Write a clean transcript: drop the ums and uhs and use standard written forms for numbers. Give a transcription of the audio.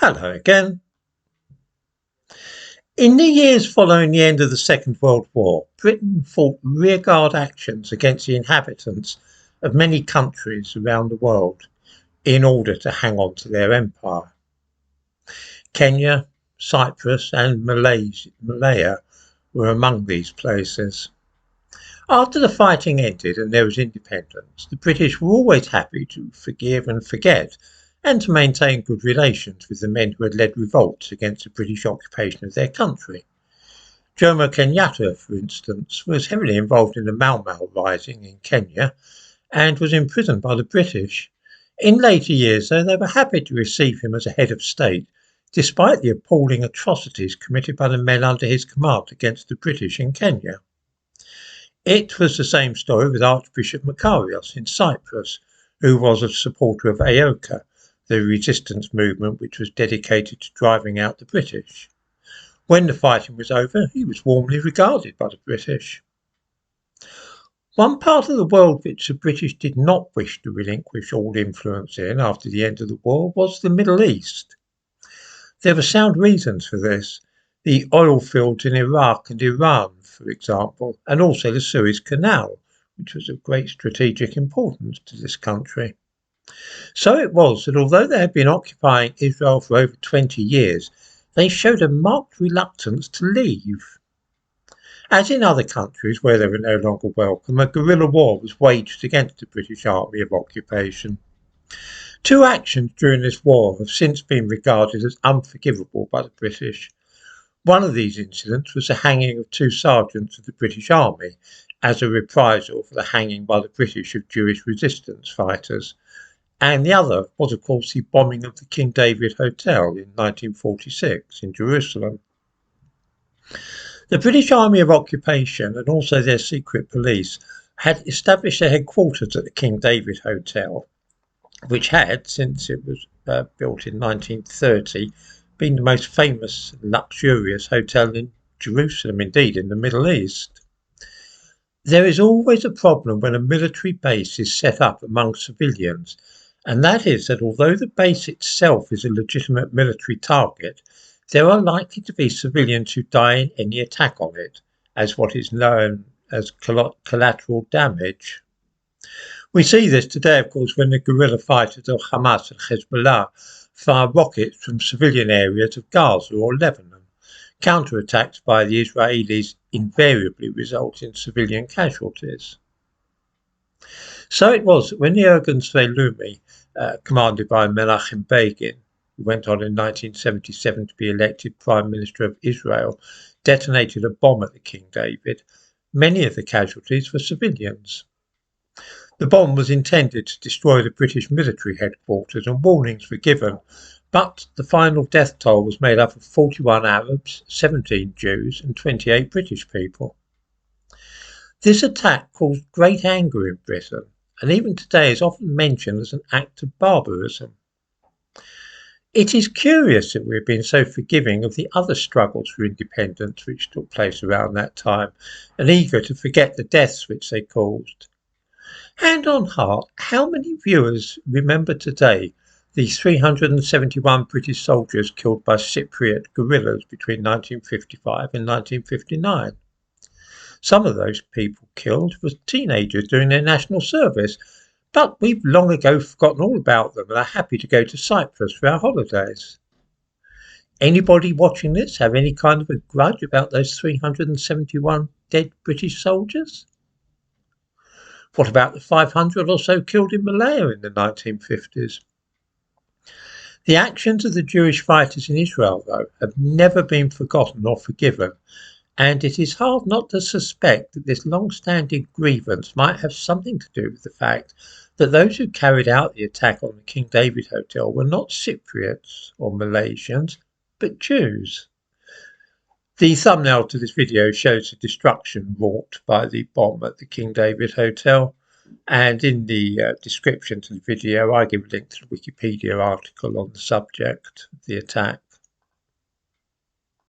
Hello again. In the years following the end of the Second World War, Britain fought rearguard actions against the inhabitants of many countries around the world in order to hang on to their empire. Kenya, Cyprus and Malaya were among these places. After the fighting ended and there was independence, the British were always happy to forgive and forget and to maintain good relations with the men who had led revolts against the British occupation of their country. Jomo Kenyatta, for instance, was heavily involved in the Mau Mau rising in Kenya and was imprisoned by the British. In later years, though, they were happy to receive him as a head of state, despite the appalling atrocities committed by the men under his command against the British in Kenya. It was the same story with Archbishop Makarios in Cyprus, who was a supporter of AOKA, the resistance movement which was dedicated to driving out the British. When the fighting was over, he was warmly regarded by the British. One part of the world which the British did not wish to relinquish all influence in after the end of the war was the Middle East. There were sound reasons for this. The oil fields in Iraq and Iran, for example, and also the Suez Canal, which was of great strategic importance to this country. So it was that although they had been occupying Israel for over 20 years, they showed a marked reluctance to leave. As in other countries where they were no longer welcome, a guerrilla war was waged against the British Army of Occupation. Two actions during this war have since been regarded as unforgivable by the British. One of these incidents was the hanging of two sergeants of the British Army as a reprisal for the hanging by the British of Jewish resistance fighters. And the other was, of course, the bombing of the King David Hotel in 1946 in Jerusalem. The British Army of Occupation and also their secret police had established their headquarters at the King David Hotel, which had, since it was built in 1930, been the most famous and luxurious hotel in Jerusalem, indeed in the Middle East. There is always a problem when a military base is set up among civilians, and that is that although the base itself is a legitimate military target, there are likely to be civilians who die in any attack on it, as what is known as collateral damage. We see this today, of course, when the guerrilla fighters of Hamas and Hezbollah fire rockets from civilian areas of Gaza or Lebanon. Counterattacks by the Israelis invariably result in civilian casualties. So it was that when the Irgun commanded by Menachem Begin, who went on in 1977 to be elected Prime Minister of Israel, detonated a bomb at the King David, many of the casualties were civilians. The bomb was intended to destroy the British military headquarters and warnings were given, but the final death toll was made up of 41 Arabs, 17 Jews and 28 British people. This attack caused great anger in Britain and even today is often mentioned as an act of barbarism. It is curious that we have been so forgiving of the other struggles for independence which took place around that time and eager to forget the deaths which they caused. Hand on heart, how many viewers remember today the 371 British soldiers killed by Cypriot guerrillas between 1955 and 1959? Some of those people killed were teenagers during their national service, but we've long ago forgotten all about them and are happy to go to Cyprus for our holidays. Anybody watching this have any kind of a grudge about those 371 dead British soldiers? What about the 500 or so killed in Malaya in the 1950s? The actions of the Jewish fighters in Israel, though, have never been forgotten or forgiven, and it is hard not to suspect that this long-standing grievance might have something to do with the fact that those who carried out the attack on the King David Hotel were not Cypriots or Malaysians, but Jews. The thumbnail to this video shows the destruction wrought by the bomb at the King David Hotel, and in the description to the video I give a link to the Wikipedia article on the subject of the attack.